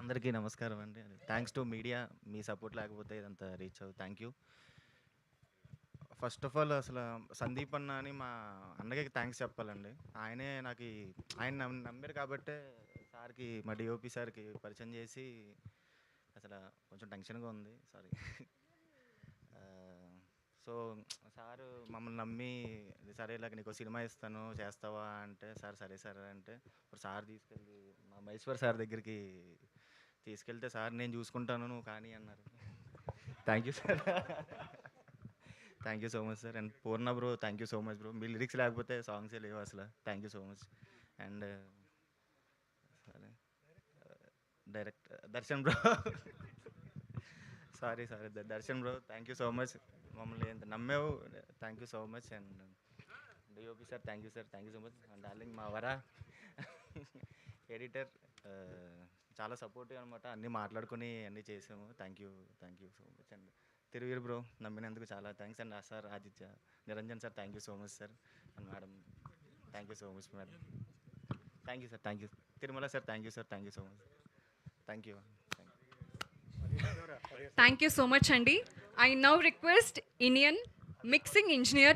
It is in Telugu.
అందరికీ నమస్కారం అండి. Thanks to media. Me support లేకపోతే ఇదంతా రీచ్ అవ్వదు. Thank you. First of all అసలు సందీప్ అన్న అని మా అన్నకి థ్యాంక్స్ చెప్పాలండి. ఆయనే నాకు ఆయన నమ్మారు కాబట్టే సార్‌కి మా డీఓపీ సార్‌కి పరిచయం చేసి అసలు కొంచెం టెన్షన్‌గా ఉంది. సారీ. సో సారు మమ్మల్ని నమ్మి సరే ఇలాగ నీకో సినిమా ఇస్తాను చేస్తావా అంటే సార్ సరే సార్ అంటే ఇప్పుడు సార్ తీసుకెళ్ళి మా మహేశ్వర్ సార్ దగ్గరికి తీసుకెళ్తే సార్ నేను చూసుకుంటాను నువ్వు కానీ అన్నారు. Thank you sir. Thank you so much sir. And Purna bro thank you so much bro. మీ లిరిక్స్ లేకపోతే సాంగ్సే లేవు అసలు. Thank you so much. And సరే direct Darshan bro. Sorry sorry Darshan bro thank you so much. మమ్మల్ని ఎంత నమ్మావు. Thank you so much. And DOP sir thank you sir. Thank you so much. And darling మా వరా ఎడిటర్ చాలా సపోర్టివ్ అనమాట. అన్నీ మాట్లాడుకొని అన్నీ చేసాము. Thank you so much. And Tiruveer bro నమ్మినందుకు చాలా thanks. And sir Aditya Niranjan sir thank you so much sir. And madam thank you so much madam. Thank you sir. Thank you Tirumala sir thank you sir. Thank you so much. Thank you. Thank you so much, Andy. I now request Indian mixing engineer